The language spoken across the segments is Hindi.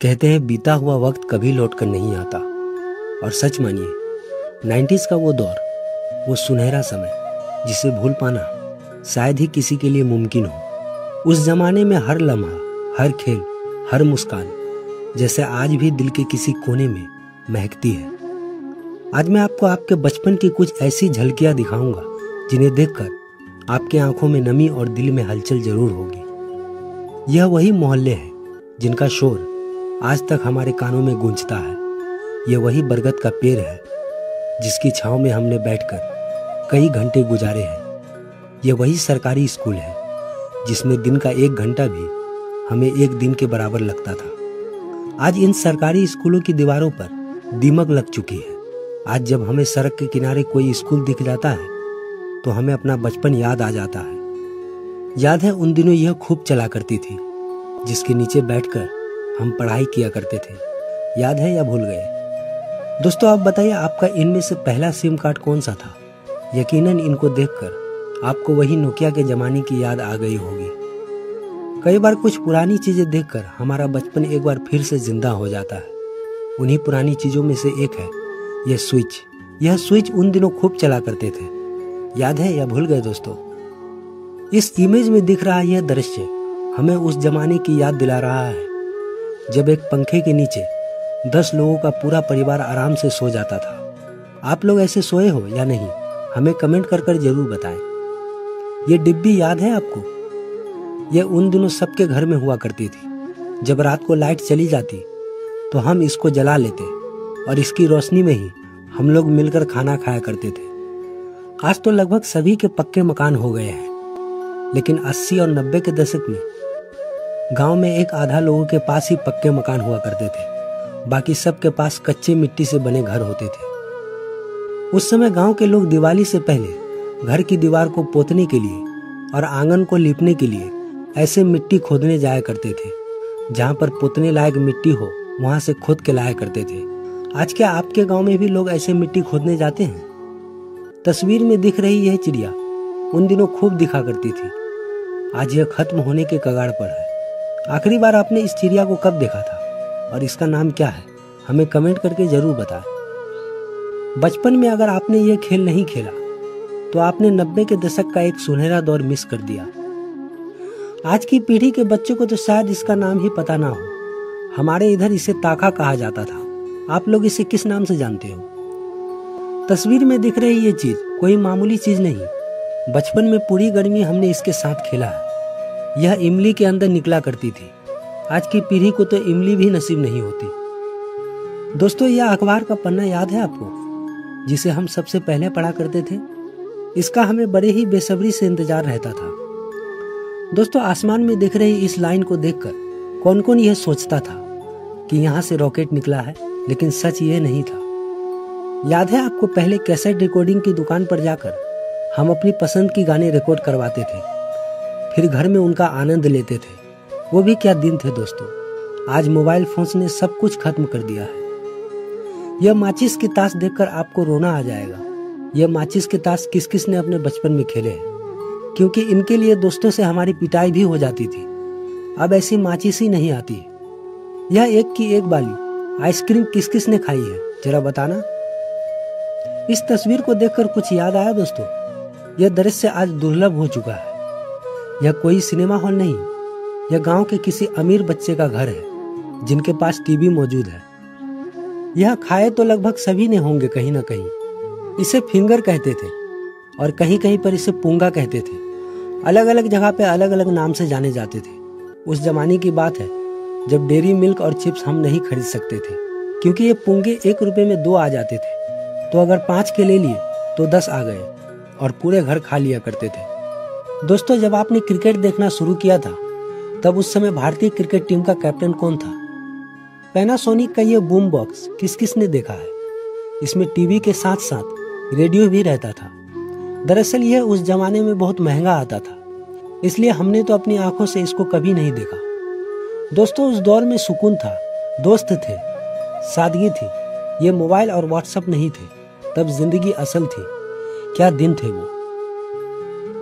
कहते हैं बीता हुआ वक्त कभी लौट कर नहीं आता। और सच मानिए 90s का वो दौर, वो सुनहरा समय जिसे भूल पाना शायद ही किसी के लिए मुमकिन हो। उस जमाने में हर लम्हा, हर खेल, हर मुस्कान जैसे आज भी दिल के किसी कोने में महकती है। आज मैं आपको आपके बचपन की कुछ ऐसी झलकियां दिखाऊंगा जिन्हें देखकर आपकी आंखों में नमी और दिल में हलचल जरूर होगी। यह वही मोहल्ले हैं जिनका शोर आज तक हमारे कानों में गूंजता है। यह वही बरगद का पेड़ है जिसकी छांव में हमने बैठकर कई घंटे गुजारे हैं। यह वही सरकारी स्कूल है जिसमें दिन का 1 घंटा भी हमें 1 दिन के बराबर लगता था। आज इन सरकारी स्कूलों की दीवारों पर दीमक लग चुकी है। आज जब हमें सड़क के किनारे कोई स्कूल दिख जाता है तो हमें अपना बचपन याद आ जाता है। याद है उन दिनों यह खूब चला करती थी जिसके नीचे बैठकर हम पढ़ाई किया करते थे। याद है या भूल गए? दोस्तों आप बताइए, आपका इनमें से पहला सिम कार्ड कौन सा था? यकीनन इनको देखकर आपको वही नोकिया के जमाने की याद आ गई होगी। कई बार कुछ पुरानी चीजें देखकर हमारा बचपन एक बार फिर से जिंदा हो जाता है। उन्हीं पुरानी चीजों में से एक है यह स्विच। यह स्विच उन दिनों खूब चला करते थे। याद है या भूल गए दोस्तों? इस इमेज में दिख रहा यह दृश्य हमें उस जमाने की याद दिला रहा है जब एक पंखे के नीचे 10 लोगों का पूरा परिवार आराम से सो जाता था। आप लोग ऐसे सोए हो या नहीं? हमें कमेंट कर जरूर बताएं। ये डिब्बी याद है आपको? यह उन दिनों सबके घर में हुआ करती थी। जब रात को लाइट चली जाती तो हम इसको जला लेते और इसकी रोशनी में ही हम लोग मिलकर खाना खाया करते थे। आज तो लगभग सभी के पक्के मकान हो गए हैं, लेकिन 80 और 90 के दशक में गांव में 1 आधा लोगों के पास ही पक्के मकान हुआ करते थे। बाकी सबके पास कच्चे मिट्टी से बने घर होते थे। उस समय गांव के लोग दिवाली से पहले घर की दीवार को पोतने के लिए और आंगन को लीपने के लिए ऐसे मिट्टी खोदने जाया करते थे। जहां पर पोतने लायक मिट्टी हो वहां से खोद के लाया करते थे। आज क्या आपके गांव में भी लोग ऐसे मिट्टी खोदने जाते हैं? तस्वीर में दिख रही यह चिड़िया उन दिनों खूब दिखा करती थी। आज यह खत्म होने के कगार पर है। आखिरी बार आपने इस चिड़िया को कब देखा था और इसका नाम क्या है? हमें कमेंट करके जरूर बताएं। बचपन में अगर आपने ये खेल नहीं खेला तो आपने 90 के दशक का एक सुनहरा दौर मिस कर दिया। आज की पीढ़ी के बच्चों को तो शायद इसका नाम ही पता ना हो। हमारे इधर इसे ताका कहा जाता था। आप लोग इसे किस नाम से जानते हो? तस्वीर में दिख रही ये चीज कोई मामूली चीज नहीं। बचपन में पूरी गर्मी हमने इसके साथ खेला है। यह इमली के अंदर निकला करती थी। आज की पीढ़ी को तो इमली भी नसीब नहीं होती। दोस्तों यह अखबार का पन्ना याद है आपको, जिसे हम सबसे पहले पढ़ा करते थे? इसका हमें बड़े ही बेसब्री से इंतजार रहता था। दोस्तों आसमान में दिख रही इस लाइन को देखकर कौन कौन यह सोचता था कि यहाँ से रॉकेट निकला है, लेकिन सच ये नहीं था। याद है आपको पहले कैसेट रिकॉर्डिंग की दुकान पर जाकर हम अपनी पसंद की गाने रिकॉर्ड करवाते थे, फिर घर में उनका आनंद लेते थे। वो भी क्या दिन थे दोस्तों। आज मोबाइल फोन्स ने सब कुछ खत्म कर दिया है। यह माचिस की ताश देखकर आपको रोना आ जाएगा। यह माचिस के ताश किस किस ने अपने बचपन में खेले हैं, क्योंकि इनके लिए दोस्तों से हमारी पिटाई भी हो जाती थी। अब ऐसी माचिस ही नहीं आती। यह एक की एक वाली आइसक्रीम किस किस ने खाई है, जरा बताना। इस तस्वीर को देखकर कुछ याद आया दोस्तों? यह दृश्य आज दुर्लभ हो चुका है। यह कोई सिनेमा हॉल नहीं, यह गांव के किसी अमीर बच्चे का घर है जिनके पास टीवी मौजूद है। यह खाए तो लगभग सभी ने होंगे कहीं ना कहीं। इसे फिंगर कहते थे और कहीं कहीं पर इसे पूंगा कहते थे। अलग अलग जगह पे अलग अलग नाम से जाने जाते थे। उस जमाने की बात है जब डेयरी मिल्क और चिप्स हम नहीं खरीद सकते थे, क्योंकि ये पूंगे 1 रुपए में 2 आ जाते थे। तो अगर 5 के ले लिए तो 10 आ गए और पूरे घर खा लिया करते थे। दोस्तों जब आपने क्रिकेट देखना शुरू किया था तब उस समय भारतीय क्रिकेट टीम का कैप्टन कौन था? पैनासोनिक का ये बूम बॉक्स किस किस ने देखा है? इसमें टीवी के साथ साथ रेडियो भी रहता था। दरअसल यह उस जमाने में बहुत महंगा आता था, इसलिए हमने तो अपनी आंखों से इसको कभी नहीं देखा। दोस्तों उस दौर में सुकून था, दोस्त थे, सादगी थी। ये मोबाइल और व्हाट्सएप नहीं थे, तब जिंदगी असल थी। क्या दिन थे वो।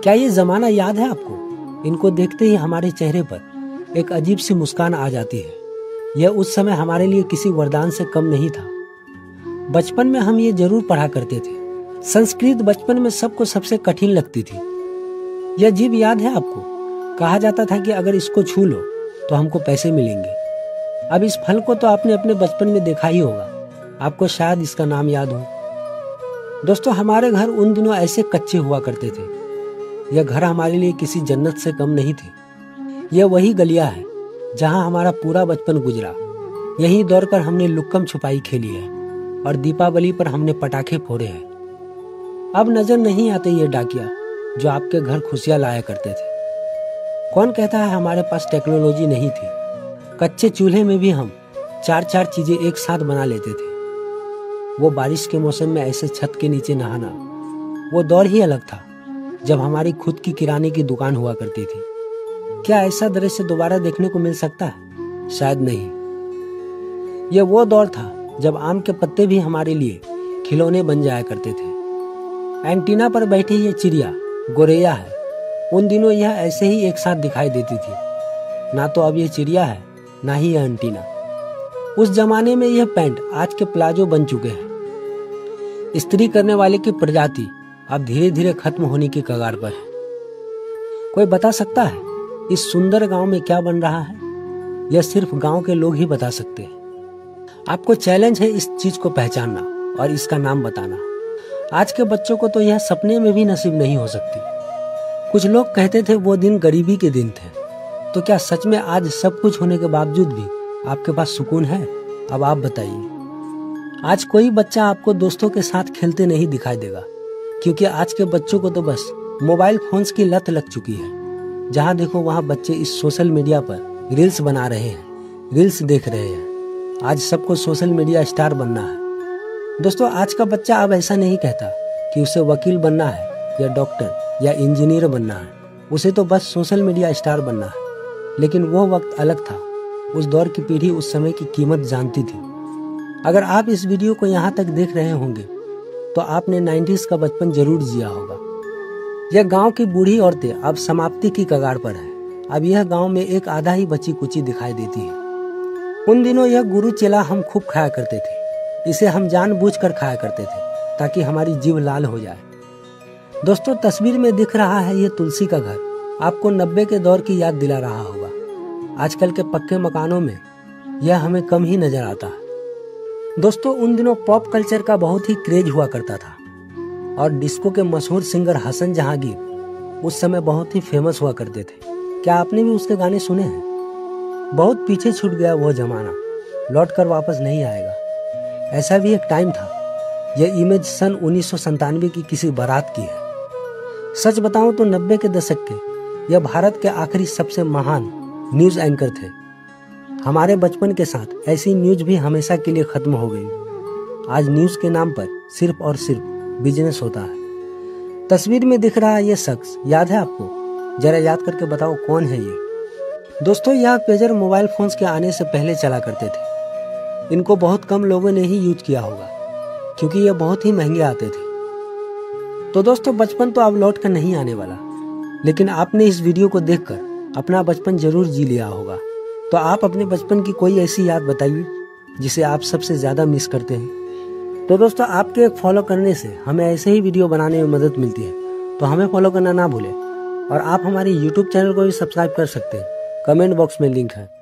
क्या ये जमाना याद है आपको? इनको देखते ही हमारे चेहरे पर एक अजीब सी मुस्कान आ जाती है। यह उस समय हमारे लिए किसी वरदान से कम नहीं था। बचपन में हम ये जरूर पढ़ा करते थे। संस्कृत बचपन में सबको सबसे कठिन लगती थी। यह जीव याद है आपको? कहा जाता था कि अगर इसको छू लो तो हमको पैसे मिलेंगे। अब इस फल को तो आपने अपने बचपन में देखा ही होगा, आपको शायद इसका नाम याद हो। दोस्तों, हमारे घर उन दिनों ऐसे कच्चे हुआ करते थे। यह घर हमारे लिए किसी जन्नत से कम नहीं थे। यह वही गलियां है जहां हमारा पूरा बचपन गुजरा। यहीं दौड़कर हमने लुक्कम छुपाई खेली है और दीपावली पर हमने पटाखे फोड़े हैं। अब नजर नहीं आते ये डाकिया जो आपके घर खुशियां लाया करते थे। कौन कहता है हमारे पास टेक्नोलॉजी नहीं थी? कच्चे चूल्हे में भी हम 4-4 चीजें एक साथ बना लेते थे। वो बारिश के मौसम में ऐसे छत के नीचे नहाना, वो दौर ही अलग था जब हमारी खुद की किराने की दुकान हुआ करती थी। क्या ऐसा दृश्य दोबारा देखने को मिल सकता है? शायद नहीं। यह वो दौर था जब आम के पत्ते भी हमारे लिए खिलौने बन जाया करते थे। एंटीना पर बैठी ये चिड़िया गोरैया है। उन दिनों यह ऐसे ही एक साथ दिखाई देती थी। ना तो अब ये चिड़िया है, ना ही यह एंटीना। उस जमाने में यह पैंट आज के प्लाजो बन चुके हैं। इस्त्री करने वाले की प्रजाति अब धीरे धीरे खत्म होने की कगार पर है। कोई बता सकता है इस सुंदर गांव में क्या बन रहा है? यह सिर्फ गांव के लोग ही बता सकते हैं। आपको चैलेंज है इस चीज को पहचानना और इसका नाम बताना। आज के बच्चों को तो यह सपने में भी नसीब नहीं हो सकती। कुछ लोग कहते थे वो दिन गरीबी के दिन थे। तो क्या सच में आज सब कुछ होने के बावजूद भी आपके पास सुकून है? अब आप बताइए। आज कोई बच्चा आपको दोस्तों के साथ खेलते नहीं दिखाई देगा, क्योंकि आज के बच्चों को तो बस मोबाइल फोन्स की लत लग चुकी है। जहां देखो वहां बच्चे इस सोशल मीडिया पर रील्स बना रहे हैं, रील्स देख रहे हैं। आज सबको सोशल मीडिया स्टार बनना है। दोस्तों, आज का बच्चा अब ऐसा नहीं कहता कि उसे वकील बनना है या डॉक्टर या इंजीनियर बनना है। उसे तो बस सोशल मीडिया स्टार बनना है। लेकिन वो वक्त अलग था। उस दौर की पीढ़ी उस समय की कीमत जानती थी। अगर आप इस वीडियो को यहाँ तक देख रहे होंगे तो आपने 90s का बचपन जरूर जिया होगा। यह गांव की बूढ़ी औरतें अब समाप्ति की कगार पर है। अब यह गांव में एक आधा ही बची कुची दिखाई देती है। उन दिनों यह गुरु चेला हम खूब खाया करते थे। इसे हम जानबूझकर खाया करते थे ताकि हमारी जीभ लाल हो जाए। दोस्तों, तस्वीर में दिख रहा है ये तुलसी का घर आपको 90 के दौर की याद दिला रहा होगा। आजकल के पक्के मकानों में यह हमें कम ही नजर आता है। दोस्तों, उन दिनों पॉप कल्चर का बहुत ही क्रेज हुआ करता था और डिस्को के मशहूर सिंगर हसन जहांगीर उस समय बहुत ही फेमस हुआ करते थे। क्या आपने भी उसके गाने सुने हैं? बहुत पीछे छूट गया वो जमाना, लौट कर वापस नहीं आएगा। ऐसा भी एक टाइम था। यह इमेज सन 1997 की किसी बारात की है। सच बताऊं तो 90 के दशक के यह भारत के आखिरी सबसे महान न्यूज एंकर थे। हमारे बचपन के साथ ऐसी न्यूज भी हमेशा के लिए खत्म हो गई। आज न्यूज के नाम पर सिर्फ और सिर्फ बिजनेस होता है। तस्वीर में दिख रहा ये शख्स याद है आपको? जरा याद करके बताओ कौन है ये। दोस्तों, यह पेजर मोबाइल फोन्स के आने से पहले चला करते थे। इनको बहुत कम लोगों ने ही यूज किया होगा क्योंकि ये बहुत ही महंगे आते थे। तो दोस्तों, बचपन तो अब लौट कर नहीं आने वाला, लेकिन आपने इस वीडियो को देखकर अपना बचपन जरूर जी लिया होगा। तो आप अपने बचपन की कोई ऐसी याद बताइए जिसे आप सबसे ज्यादा मिस करते हैं। तो दोस्तों, आपके एक फॉलो करने से हमें ऐसे ही वीडियो बनाने में मदद मिलती है, तो हमें फॉलो करना ना भूलें। और आप हमारे YouTube चैनल को भी सब्सक्राइब कर सकते हैं। कमेंट बॉक्स में लिंक है।